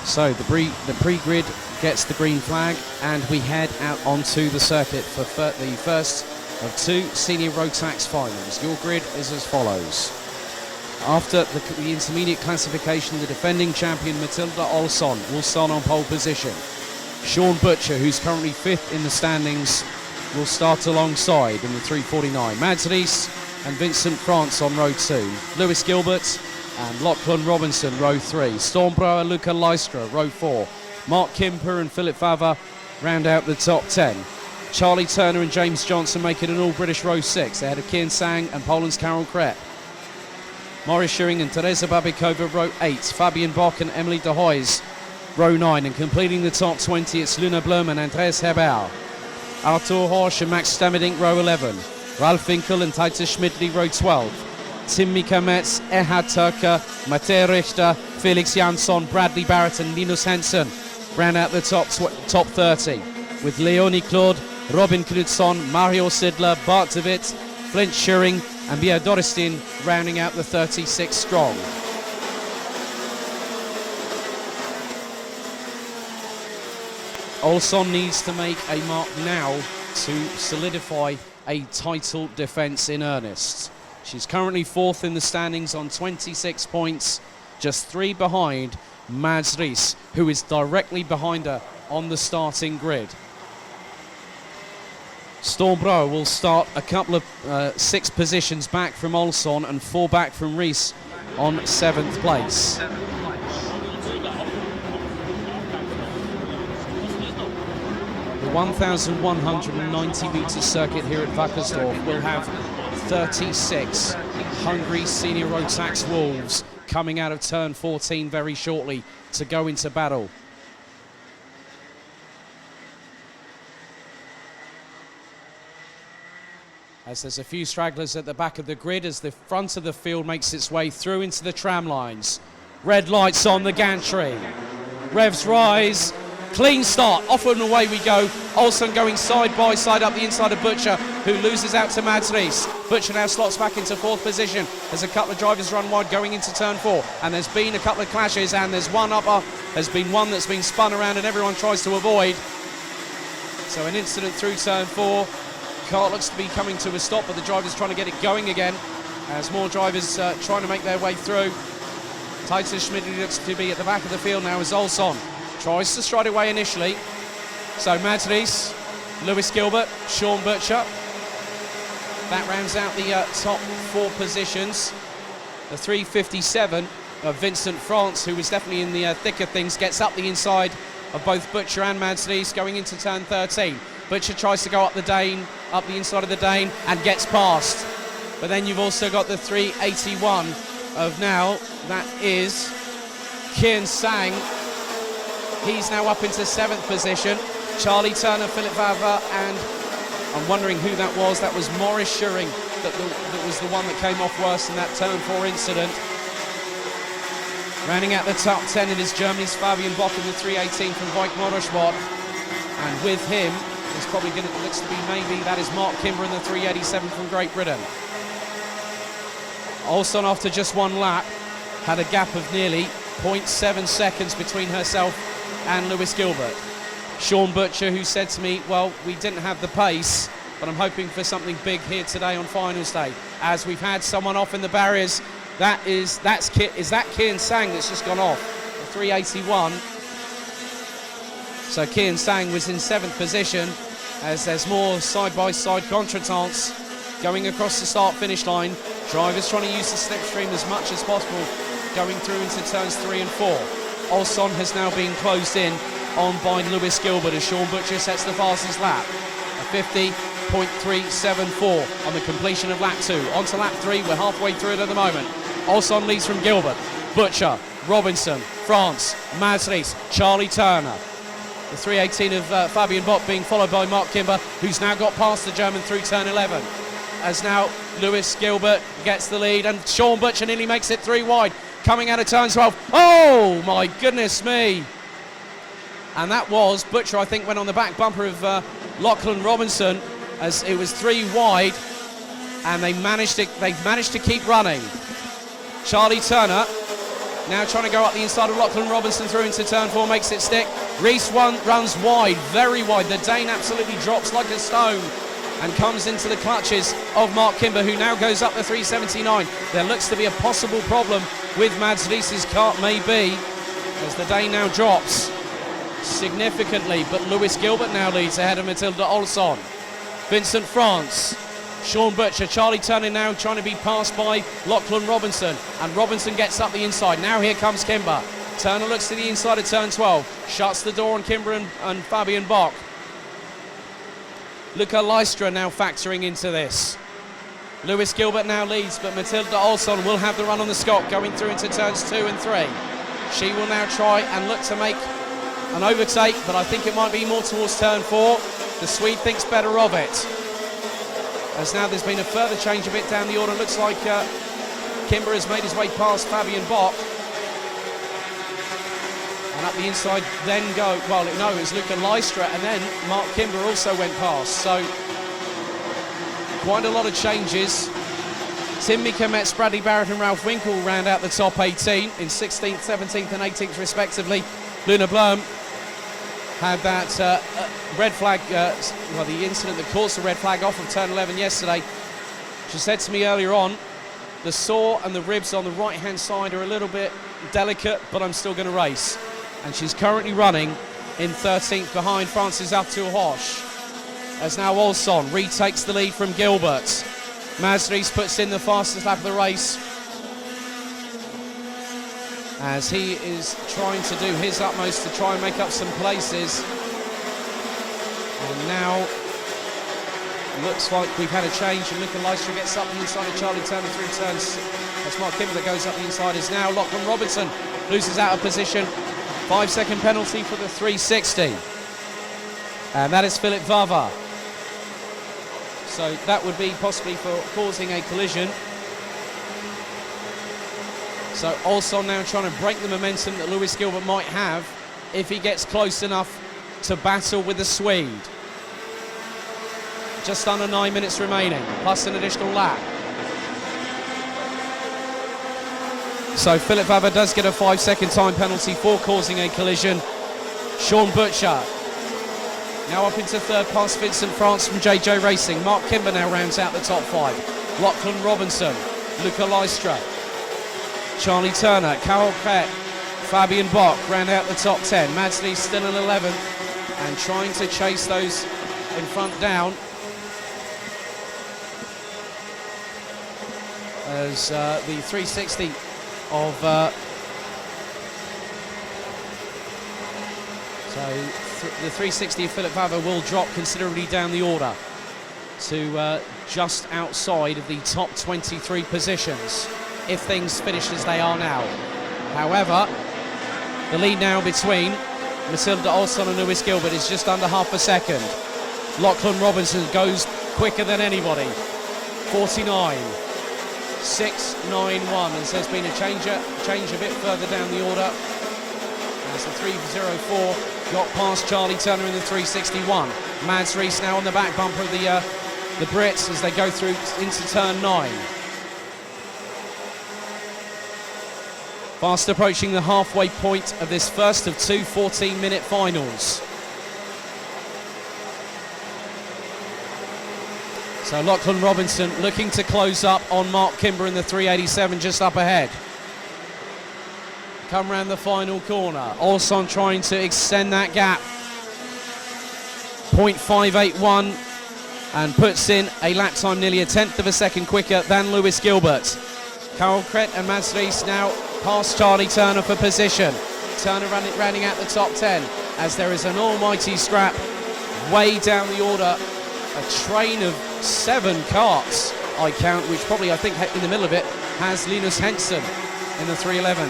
So the pre-grid gets the green flag, and we head out onto the circuit for the first of two senior Rotax finals. Your grid is as follows. After the intermediate classification, the defending champion Matilda Olsson will start on pole position. Sean Butcher, who's currently 5th in the standings, will start alongside in the 349. Mads Ries and Vincent France on row 2. Lewis Gilbert and Lachlan Robinson, row 3. Stormbrower, Luca Lystra, row 4. Mark Kimper and Philip Fava round out the top 10. Charlie Turner and James Johnson make it an all-British row 6, ahead of Kian Sang and Poland's Karol Krepp. Maurice Schuring and Teresa Babikova, row 8. Fabian Bock and Emily de Hoys, row 9. And completing the top 20, it's Luna Blum and Andreas Herbauer. Arthur Horsch and Max Stamerdink, row 11. Ralf Winkel and Titus Schmidtli, row 12. Tim Mika-Metz, Erhard Turker, Matej Richter, Felix Jansson, Bradley Barrett and Linus Hansen round out the top 30, with Leonie Claude, Robin Knutsson, Mario Sidler, Bart de Witt, Flint Schuring and Bia Doristin rounding out the 36 strong. Olsson needs to make a mark now to solidify a title defence in earnest. She's currently 4th in the standings on 26 points, just 3 behind Mads Ries, who is directly behind her on the starting grid. Stormbrower will start a couple of 6 positions back from Olsson and 4 back from Ries on 7th place. The 1,190 metre circuit here at Wackersdorf will have 36 hungry senior Rotax Wolves coming out of turn 14 very shortly to go into battle. As there's a few stragglers at the back of the grid as the front of the field makes its way through into the tram lines. Red lights on the gantry. Revs rise. Clean start, off and away we go. Olsson going side by side up the inside of Butcher, who loses out to Mads Ries. Butcher now slots back into 4th position as a couple of drivers run wide going into turn 4. And there's been a couple of clashes, and there's one there's been one that's been spun around and everyone tries to avoid. So an incident through turn 4. Car looks to be coming to a stop, but the driver's trying to get it going again as more drivers trying to make their way through. Titus Schmidtli looks to be at the back of the field now as Olsson tries to stride away initially. So Mads Ries, Lewis Gilbert, Sean Butcher. That rounds out the top 4 positions. The 357 of Vincent France, who was definitely in the thick of things, gets up the inside of both Butcher and Mads Ries going into turn 13. Butcher tries to go up the inside of the Dane and gets past. But then you've also got the 381 of now, that is Kian Sang. He's now up into 7th position. Charlie Turner, Philip Vava, and I'm wondering who that was. That was Maurice Schuring that was the one that came off worse in that turn 4 incident. Rounding out the top 10, it is Germany's Fabian Bock in the 318 from Voigt Motorsport. And with him, it's probably going to look to be maybe that is Mark Kimber in the 387 from Great Britain. Olsson, after just 1 lap, had a gap of nearly 0.7 seconds between herself and Lewis Gilbert. Sean Butcher, who said to me, well, we didn't have the pace, but I'm hoping for something big here today on finals day, as we've had someone off in the barriers. Is that Kian Sang that's just gone off, the 381. So Kian Sang was in 7th position, as there's more side-by-side contretemps going across the start-finish line. Drivers trying to use the slipstream as much as possible going through into turns 3 and 4. Olsson has now been closed in on by Lewis Gilbert as Sean Butcher sets the fastest lap. A 50.374 on the completion of lap 2. On to lap 3, we're halfway through it at the moment. Olsson leads from Gilbert, Butcher, Robinson, France, Mads Ries, Charlie Turner. The 318 of Fabian Bock being followed by Mark Kimber, who's now got past the German through turn 11. As now Lewis Gilbert gets the lead, and Sean Butcher nearly makes it 3 wide. Coming out of turn 12. Oh my goodness me. And that was, Butcher I think went on the back bumper of Lachlan Robinson as it was 3 wide, and they've managed to keep running. Charlie Turner now trying to go up the inside of Lachlan Robinson through into turn 4, makes it stick. Reese runs wide, very wide. The Dane absolutely drops like a stone and comes into the clutches of Mark Kimber, who now goes up the 379. There looks to be a possible problem with Mads Ries's kart, maybe, as the Dane now drops significantly, but Lewis Gilbert now leads ahead of Matilda Olsson. Vincent France, Sean Butcher, Charlie Turner now trying to be passed by Lachlan Robinson, and Robinson gets up the inside. Now here comes Kimber. Turner looks to the inside of turn 12, shuts the door on Kimber and Fabian Bock. Luca Lystra now factoring into this. Lewis Gilbert now leads, but Matilda Olsson will have the run on the Scot going through into turns 2 and 3. She will now try and look to make an overtake, but I think it might be more towards turn 4. The Swede thinks better of it, as now there's been a further change a bit down the order. Looks like Kimber has made his way past Fabian Bock, and up the inside then go, well no, it was Luca Lystra, and then Mark Kimber also went past, so quite a lot of changes. Tim Mika-Metz, Bradley Barrett and Ralph Winkle round out the top 18 in 16th, 17th and 18th respectively. Luna Blum had that red flag, well, the incident that caused the red flag off of turn 11 yesterday. She said to me earlier on, the saw and the ribs on the right hand side are a little bit delicate, but I'm still going to race. And she's currently running in 13th behind Francis Arthur-Hoche, as now Olsson retakes the lead from Gilbert. Mads Ries puts in the fastest lap of the race, as he is trying to do his utmost to try and make up some places. And now looks like we've had a change, and Luca Lystra gets up the inside of Charlie Turner through turns. That's Mark Kimber that goes up the inside, is now Lachlan Robinson loses out of position. 5-second penalty for the 360, and that is Philip Vava. So that would be possibly for causing a collision. So Olsson now trying to break the momentum that Lewis Gilbert might have if he gets close enough to battle with the Swede. Just under 9 minutes remaining, plus an additional lap. So Philip Vava does get a 5-second time penalty for causing a collision. Sean Butcher now up into third past Vincent France from JJ Racing. Mark Kimber now rounds out the top 5. Lachlan Robinson, Luca Lystra, Charlie Turner, Carol Pett, Fabian Bock round out the top 10. Mads Ries still in 11th and trying to chase those in front down, as the 360 of the 360 of Philip Vava will drop considerably down the order to just outside of the top 23 positions if things finish as they are now. However, the lead now between Matilda Olsson and Lewis Gilbert is just under half a second. Lachlan Robinson goes quicker than anybody. 49. 691, as there's been a change a bit further down the order, as the 304 got past Charlie Turner in the 361. Mads Ries now on the back bumper of the Brits as they go through into turn 9. Fast approaching the halfway point of this first of two 14-minute finals. So Lachlan Robinson looking to close up on Mark Kimber in the 387 just up ahead. Come round the final corner. Olsson trying to extend that gap. 0.581 and puts in a lap time nearly a tenth of a second quicker than Lewis Gilbert. Carol Krett and Mads Ries now past Charlie Turner for position. Turner running out the top 10 as there is an almighty scrap way down the order. A train of 7 carts, I count, which probably I think in the middle of it has Linus Henson in the 311.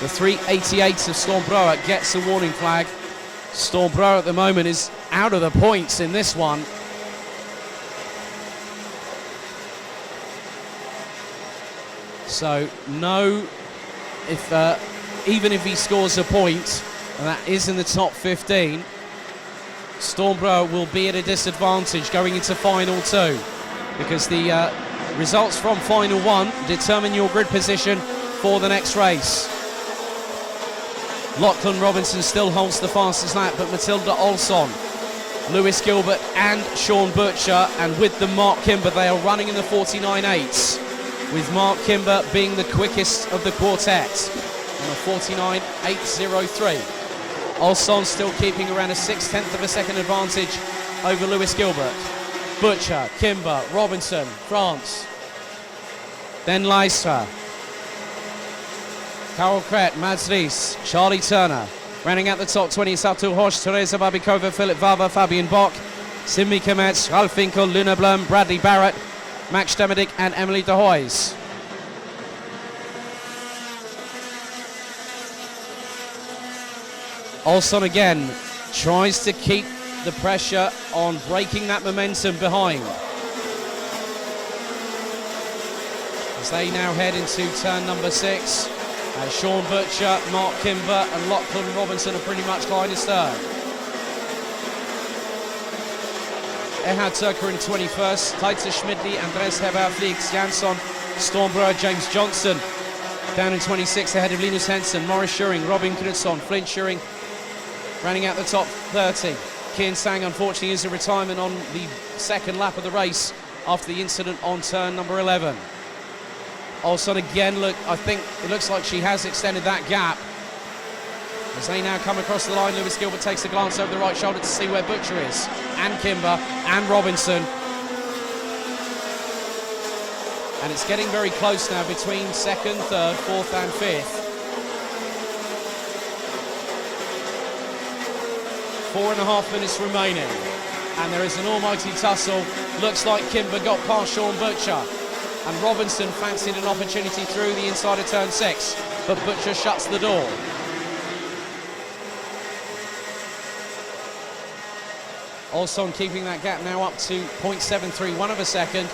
The 388 of Stormbroa gets a warning flag. Stormbroa at the moment is out of the points in this one. So no, even if he scores a point, and that is in the top 15, Stormbroa will be at a disadvantage going into final 2, because the results from final 1 determine your grid position for the next race. Lachlan Robinson still holds the fastest lap, but Matilda Olsson, Lewis Gilbert and Sean Butcher, and with them Mark Kimber, they are running in the 49.8s, with Mark Kimber being the quickest of the quartet on a 49.803. Olsson still keeping around a 0.6 of a second advantage over Lewis Gilbert. Butcher, Kimber, Robinson, France. Then Leistra, Carol Kret, Mads Ries, Charlie Turner. Rounding out the top 20, Sartul Hosch, Teresa Babikova, Philip Vava, Fabian Bock, Simi Kemetz, Ralf Finkel, Luna Blum, Bradley Barrett, Max Demedic and Emily de Hoys. Olsson again tries to keep the pressure on breaking that momentum behind. As they now head into turn number 6, Sean Butcher, Mark Kimber and Lachlan Robinson are pretty much line astern. Erhard Turker in 21st, Teitzer Schmidli, Andres Heber, Felix Jansson, Stormbrower, James Johnson down in 26th ahead of Linus Henson, Morris Schuring, Robin Knutsson, Flint Schuring rounding out the top 30. Kian Sang unfortunately is a retirement on the second lap of the race after the incident on turn number 11. Olsson again, I think it looks like she has extended that gap. As they now come across the line, Lewis Gilbert takes a glance over the right shoulder to see where Butcher is, and Kimber, and Robinson. And it's getting very close now between second, third, fourth and fifth. 4.5 minutes remaining. And there is an almighty tussle. Looks like Kimber got past Sean Butcher. And Robinson fancied an opportunity through the inside of turn 6, but Butcher shuts the door. Olsson keeping that gap now up to 0.731 of a second.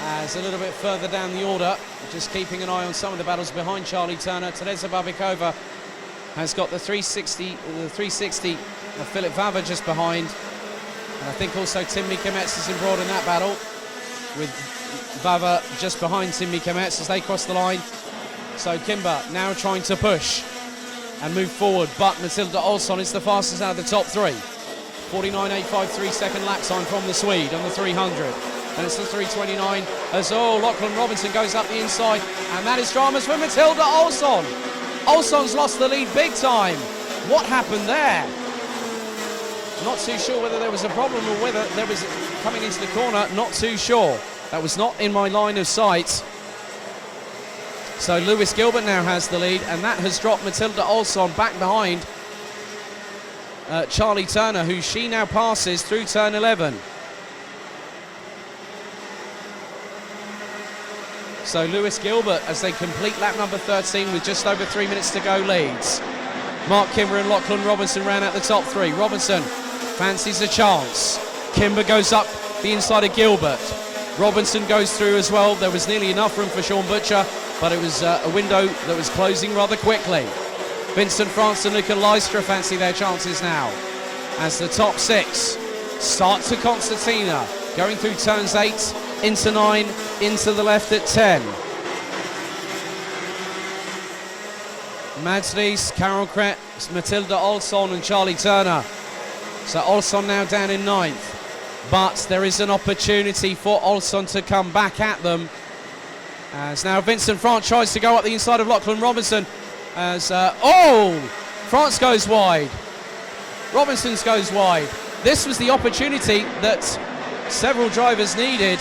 As a little bit further down the order, just keeping an eye on some of the battles behind Charlie Turner. Teresa Babikova has got the 360 of Philip Vava just behind. And I think also Timmy Kemetz is embroiled in that battle, with Vava just behind Timmy Kemetz as they cross the line. So Kimber now trying to push and move forward, but Matilda Olsson is the fastest out of the top 3. 49.853 second lap time from the Swede on the 300. And it's the 329 as Lachlan Robinson goes up the inside, and that is dramas for Matilda Olsson. Olsson's lost the lead big time. What happened there? Not too sure whether there was a problem or whether there was coming into the corner, not too sure. That was not in my line of sight. So Lewis Gilbert now has the lead, and that has dropped Matilda Olsson back behind Charlie Turner, who she now passes through turn 11. So Lewis Gilbert, as they complete lap number 13 with just over 3 minutes to go, leads. Mark Kimber and Lachlan Robinson round out the top 3. Robinson fancies a chance. Kimber goes up the inside of Gilbert. Robinson goes through as well. There was nearly enough room for Sean Butcher, but it was a window that was closing rather quickly. Vincent France and Luca Leistra fancy their chances now, as the top 6 start to Constantina, going through turns 8 into 9, into the left at 10. Mads Ries, Carol Kret, Matilda Olsson and Charlie Turner. So Olsson now down in 9th. But there is an opportunity for Olsson to come back at them. As now Vincent France tries to go up the inside of Lachlan Robinson. As, France goes wide. Robinson's goes wide. This was the opportunity that several drivers needed.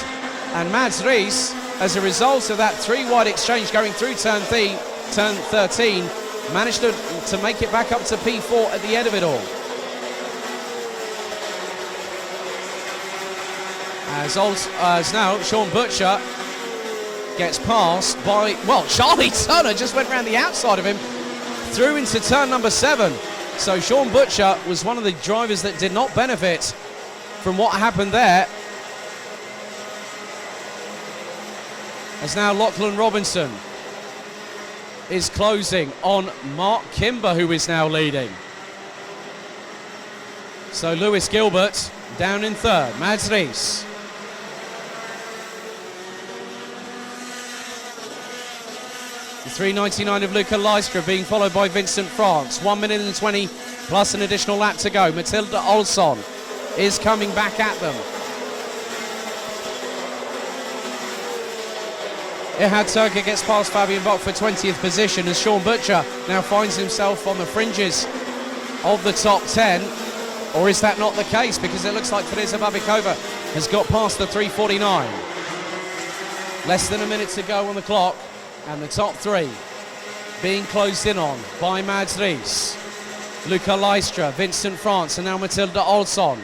And Mads Ries, as a result of that 3-wide exchange going through turn 13, managed to make it back up to P4 at the end of it all. As now Sean Butcher gets passed by, Charlie Turner just went around the outside of him, through into turn number 7. So Sean Butcher was one of the drivers that did not benefit from what happened there. As now Lachlan Robinson is closing on Mark Kimber, who is now leading. So Lewis Gilbert down in 3rd. Mads Ries. 3:99 of Luca Lystra being followed by Vincent France. 1 minute and 20 plus an additional lap to go. Matilda Olsson is coming back at them. Ehad Turka gets past Fabian Bock for 20th position as Sean Butcher now finds himself on the fringes of the top 10. Or is that not the case? Because it looks like Teresa Babikova has got past the 3:49. Less than a minute to go on the clock, and the top three being closed in on by Mads Rees. Luca Lystra, Vincent France, and now Matilda Olsson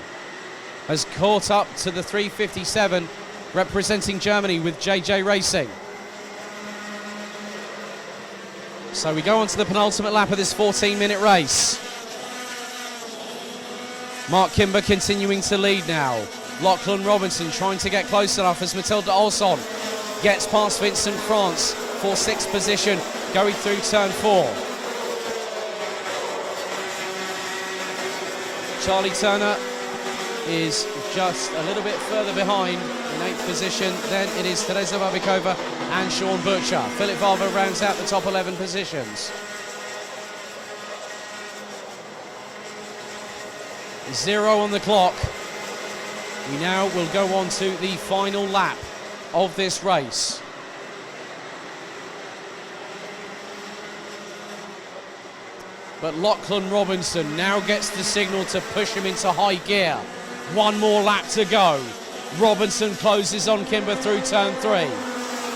has caught up to the 3:57, representing Germany with JJ Racing. So we go on to the penultimate lap of this 14-minute race. Mark Kimber continuing to lead now. Lachlan Robinson trying to get close enough as Matilda Olsson gets past Vincent France for 6th position, going through turn 4. Charlie Turner is just a little bit further behind in 8th position. Then it is Teresa Babikova and Sean Butcher. Philip Varva rounds out the top 11 positions. 0 on the clock. We now will go on to the final lap of this race. But Lachlan Robinson now gets the signal to push him into high gear. 1 more lap to go. Robinson closes on Kimber through turn 3.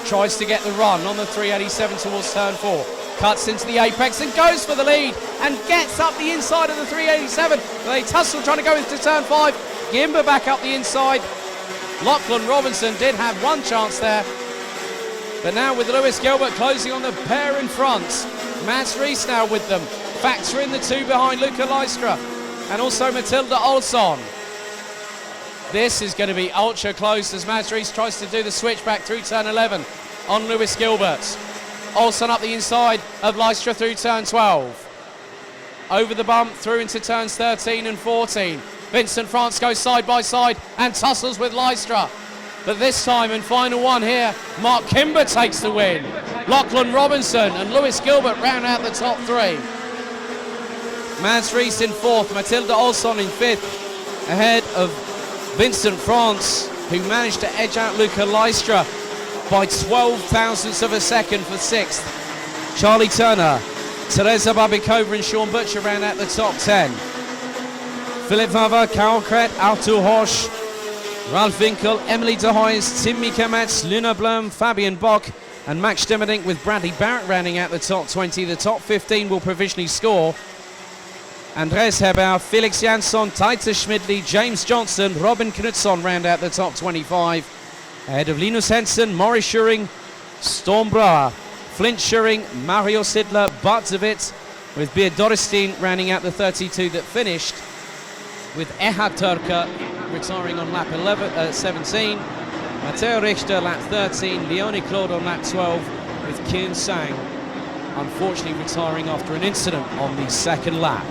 Tries to get the run on the 387 towards turn 4. Cuts into the apex and goes for the lead and gets up the inside of the 387. They tussle trying to go into turn 5. Kimber back up the inside. Lachlan Robinson did have one chance there. But now with Lewis Gilbert closing on the pair in front. Mads Rees now with them. Factor in the 2 behind Luca Lystra and also Matilda Olsson. This is going to be ultra close as Mads Rees tries to do the switch back through turn 11 on Lewis Gilbert. Olsson up the inside of Lystra through turn 12. Over the bump through into turns 13 and 14. Vincent France goes side by side and tussles with Lystra. But this time and final one here, Mark Kimber takes the win. Lachlan Robinson and Lewis Gilbert round out the top 3. Mads Rees in 4th, Matilda Olsson in 5th, ahead of Vincent France, who managed to edge out Luca Lystra by 12 thousandths of a second for 6th. Charlie Turner, Teresa Babikova and Sean Butcher round out the top 10. Philip Varva, Karel Kret, Artur Horsch, Ralf Winkel, Emily de Hoys, Tim Mikametz, Luna Blum, Fabian Bock and Max Stemmerink with Bradley Barrett rounding out the top 20. The top 15 will provisionally score. Andres Heber, Felix Jansson, Taita Schmidli, James Johnson, Robin Knutsson round out the top 25. Ahead of Linus Hensen, Maurice Schuring, Storm Brouwer, Flint Schuring, Mario Sidler, Bart Zavit, with Beer Dorestein rounding out the 32 that finished, with Ehad Turka retiring on lap 17, Matteo Richter lap 13, Leonie Claude on lap 12, with Kian Sang unfortunately retiring after an incident on the second lap.